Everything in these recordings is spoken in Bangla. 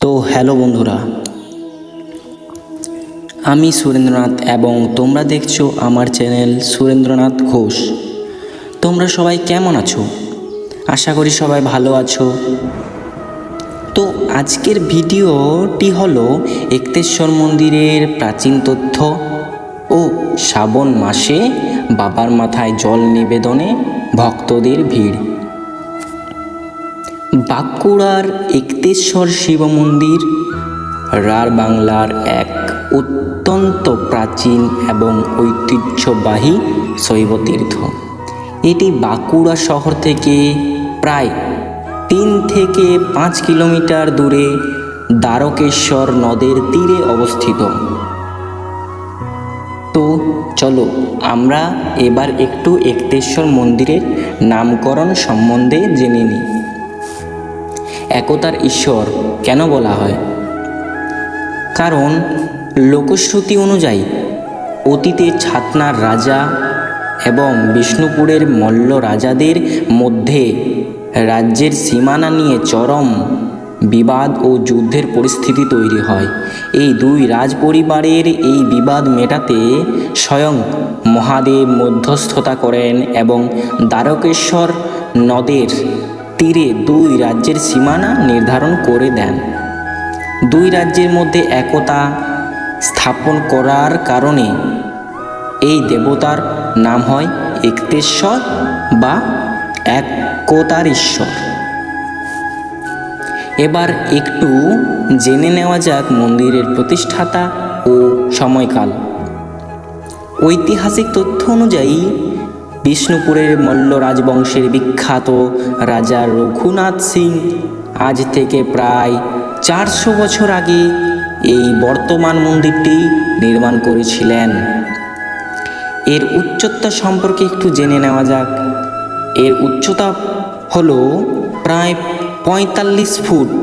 তো হ্যালো বন্ধুরা, আমি সুরেন্দ্রনাথ এবং তোমরা দেখছো আমার চ্যানেল সুরেন্দ্রনাথ ঘোষ। তোমরা সবাই কেমন আছো? আশা করি সবাই ভালো আছো। তো আজকের ভিডিওটি হলো এক্তেশ্বর মন্দিরের প্রাচীন তথ্য ও শ্রাবণ মাসে বাবার মাথায় জল নিবেদনে ভক্তদের ভিড়। বাঁকুড়ার এক্তেশ্বর শিব মন্দির রাঢ় বাংলার এক অত্যন্ত প্রাচীন এবং ঐতিহ্যবাহী শৈব তীর্থ। এটি বাঁকুড়া শহর থেকে প্রায় 3 থেকে 5 কিলোমিটার দূরে দ্বারকেশ্বর নদের তীরে অবস্থিত। তো চলো আমরা এবার একটু এক্তেশ্বর মন্দিরের নামকরণ সম্বন্ধে জেনে নিই। একতার ঈশ্বর কেন বলা হয়? কারণ লোকশ্রুতি অনুযায়ী অতীতে ছাতনার রাজা এবং বিষ্ণুপুরের মল্ল রাজাদের মধ্যে রাজ্যের সীমানা নিয়ে চরম বিবাদ ও যুদ্ধের পরিস্থিতি তৈরি হয়। এই দুই রাজ পরিবারের এই বিবাদ মেটাতে স্বয়ং মহাদেব মধ্যস্থতা করেন এবং দ্বারকেশ্বর নদের তীরে দুই রাজ্যের সীমানা নির্ধারণ করে দেন। দুই রাজ্যের মধ্যে একতা স্থাপন করার কারণে এই দেবতার নাম হয় এক্তেশ্বর বা একতার ঈশ্বর। এবার একটু জেনে নেওয়া যাক মন্দিরের প্রতিষ্ঠাতা ও সময়কাল। ঐতিহাসিক তথ্য অনুযায়ী বিষ্ণুপুরের মল্ল রাজবংশের বিখ্যাত রাজা রঘুনাথ সিং আজ থেকে প্রায় 400 বছর আগে এই বর্তমান মন্দিরটি নির্মাণ করেছিলেন। এর উচ্চতা সম্পর্কে একটু জেনে নেওয়া যাক। এর উচ্চতা হলো প্রায় 45 ফুট।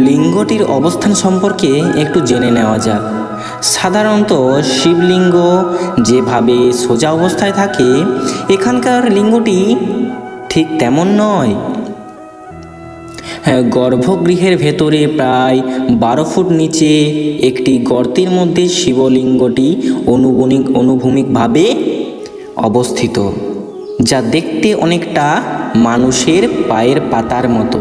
লিঙ্গটির অবস্থান সম্পর্কে একটু জেনে নেওয়া যাক। সাধারণত শিবলিঙ্গ যেভাবে সোজা অবস্থায় থাকে, এখানকার লিঙ্গটি ঠিক তেমন নয়। গর্ভগৃহের ভেতরে প্রায় 12 ফুট নিচে একটি গর্তের মধ্যে শিবলিঙ্গটি অনুভূমিকভাবে অবস্থিত, যা দেখতে অনেকটা মানুষের পায়ের পাতার মতো।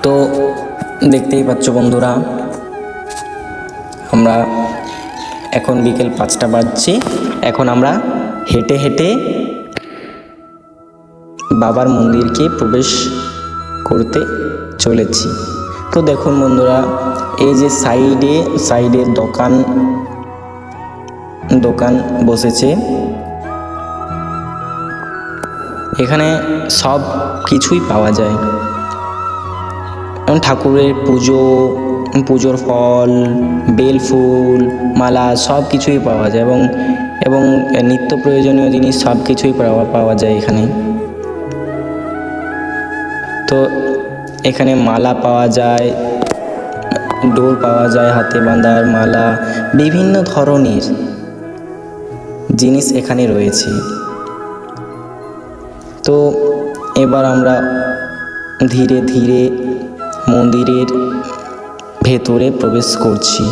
তো দেখতেই পাচ্ছ বন্ধুরা, আমরা এখন বিকেল 5টা বাজছে। এখন আমরা হেঁটে হেঁটে বাবার মন্দিরকে প্রবেশ করতে চলেছি। তো দেখুন বন্ধুরা, এই যে সাইডে দোকান বসেছে। এখানে সব কিছুই পাওয়া যায়। ঠাকুরের পুজোর ফল, বেলফুল, মালা সব কিছুই পাওয়া যায় এবং নিত্য প্রয়োজনীয় জিনিস সব কিছুই পাওয়া যায় এখানে। তো এখানে মালা পাওয়া যায়, ডোর পাওয়া যায়, হাতে বাঁধার মালা, বিভিন্ন ধরনের জিনিস এখানে রয়েছে। তো এবার আমরা ধীরে ধীরে মন্দিরের ভেতরে প্রবেশ করছি।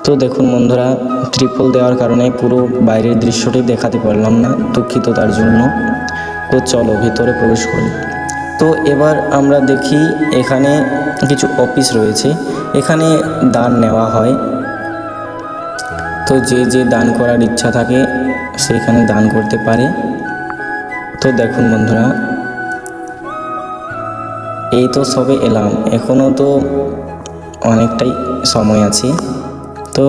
তো দেখুন বন্ধুরা, ত্রিপল দেওয়ার কারণে পুরো বাইরের দৃশ্যটি দেখাতে পারলাম না, দুঃখিত তার জন্য। তো চলো ভেতরে প্রবেশ করি। তো এবার আমরা দেখি এখানে কিছু অফিস রয়েছে। এখানে দান নেওয়া হয়। তো যে দান করার ইচ্ছা থাকে সেখানে দান করতে পারে। তো দেখুন বন্ধুরা, এই তো সবে এলাম, এখনও তো অনেকটাই সময় আছে। তো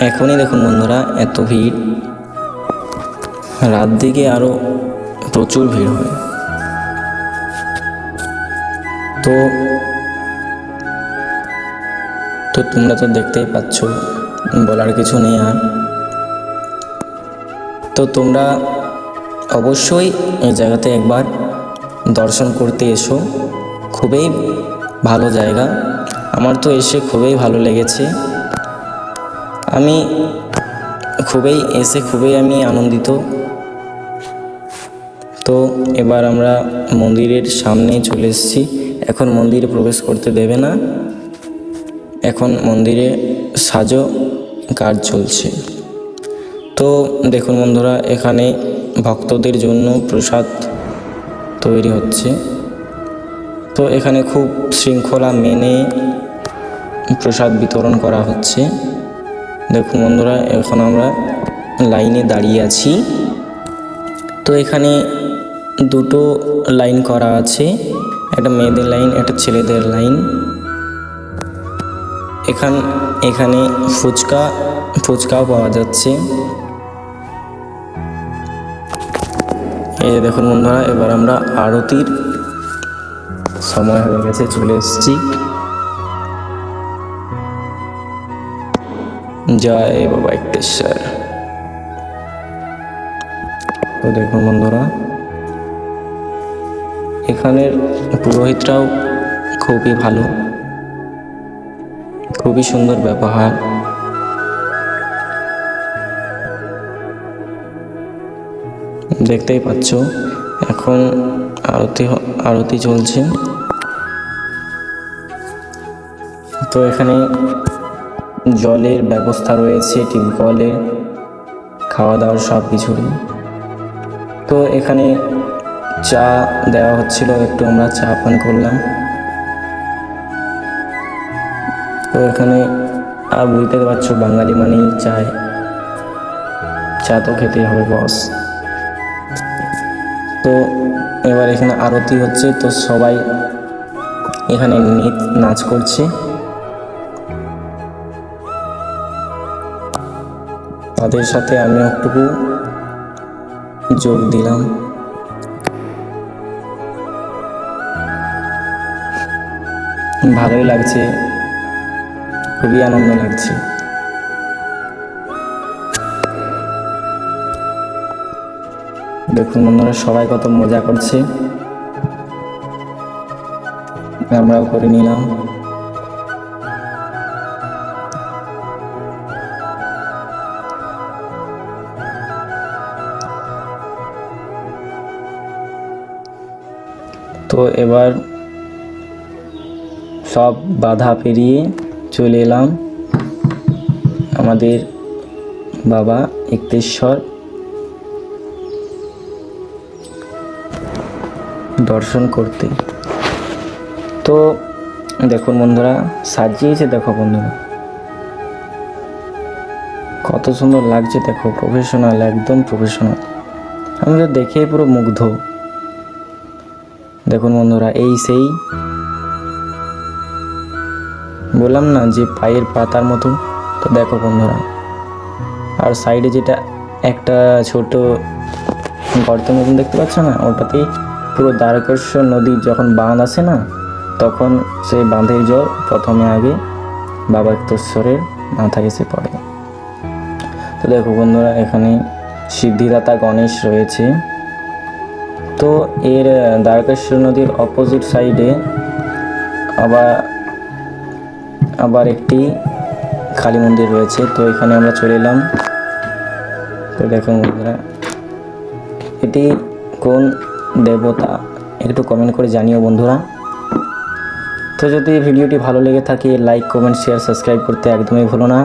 এখনই দেখুন বন্ধুরা এত ভিড়, রাত দিকে আরও প্রচুর ভিড় হয়। তো তোমরা তো দেখতেই পাচ্ছ, বলার কিছু নেই আর। তো তোমরা অবশ্যই এই জায়গাতে একবার দর্শন করতে এসো। খুবই ভালো জায়গা, আমার তো এসে খুবই ভালো লেগেছে। আমি খুবই আনন্দিত। তো এবার আমরা মন্দিরের সামনে চলে এসেছি। এখন মন্দিরে প্রবেশ করতে দেবে না, এখন মন্দিরে সাজো কাজ চলছে। তো দেখুন বন্ধুরা, এখানে ভক্তদের জন্য প্রসাদ তৈরি হচ্ছে। তো এখানে খুব শৃঙ্খলা মেনে প্রসাদ বিতরণ করা হচ্ছে। দেখুন বন্ধুরা, এখন আমরা লাইনে দাঁড়িয়ে আছি। তো এখানে দুটো লাইন করা আছে, একটা মেয়েদের লাইন, একটা ছেলেদের লাইন। এখানে ফুচকাও পাওয়া যাচ্ছে। এই দেখুন বন্ধুরা, এবার আমরা আরতির সময় হয়ে গেছে, চলে এসেছি। জয় বাবা ইক্তেশ্বর। তো দেখুন বন্ধুরা, এখানের পুরোহিতরাও খুবই ভালো, খুবই সুন্দর ব্যবহার। দেখতেই পাচ্ছ এখন আরতি চলছে। তো এখানে জলের ব্যবস্থা রয়েছে, টিউবওয়েলে খাওয়া দাওয়ার সব কিছুরই। তো এখানে চা দেওয়া হচ্ছিল, একটু আমরা চা পান করলাম। তো এখানে বুঝতে পারছো বাঙালি মানেই চা তো খেতেই হবে বস। তো এবার এখানে আরতি হচ্ছে, তো সবাই এখানে নাচ করছে। তাদের সাথে আমি একটু যোগ দিলাম। ভালোই লাগছে, খুবই আনন্দ লাগছে। দেখুন বন্ধুরা, সবাই কত মজা করছে, আমরাও করে নিলাম। তো এবার সব বাধা পেরিয়ে চলে এলাম আমাদের বাবা ইক্তেশ্বর দর্শন করতে। তো দেখুন বন্ধুরা, সাজিয়েছে, দেখো বন্ধুরা কত সুন্দর লাগছে, দেখো প্রফেশনাল, একদম প্রফেশনাল। আমি তো দেখেই পুরো মুগ্ধ। দেখুন বন্ধুরা, এই সেই বললাম না যে পায়ের পাতার মতো। তো দেখো বন্ধুরা, আর সাইডে যেটা একটা ছোট গর্তের মতন দেখতে পাচ্ছ না, ওটাতেই পুরো দ্বারকেশ্বর নদীর যখন বাঁধ আসে না, তখন সেই বাঁধের জল প্রথমে আগে বাবা ইক্তেশ্বরের মাথায় এসে পড়ে। তো দেখো বন্ধুরা, এখানে সিদ্ধিদাতা গণেশ রয়েছে। তো এর দ্বারকেশ্বর নদীর অপোজিট সাইডে আবার একটি কালী মন্দির রয়েছে। তো এখানে আমরা চলে এলাম। তো দেখুন বন্ধুরা, এটি কোন দেবতা একটু কমেন্ট করে জানিও বন্ধুরা। তো যদি ভিডিওটি ভালো লেগে থাকে, লাইক, কমেন্ট, শেয়ার, সাবস্ক্রাইব করতে একদমই ভুলো না।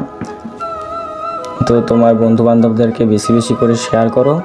তো তোমার বন্ধু বান্ধবদেরকে বেশি বেশি করে শেয়ার করো।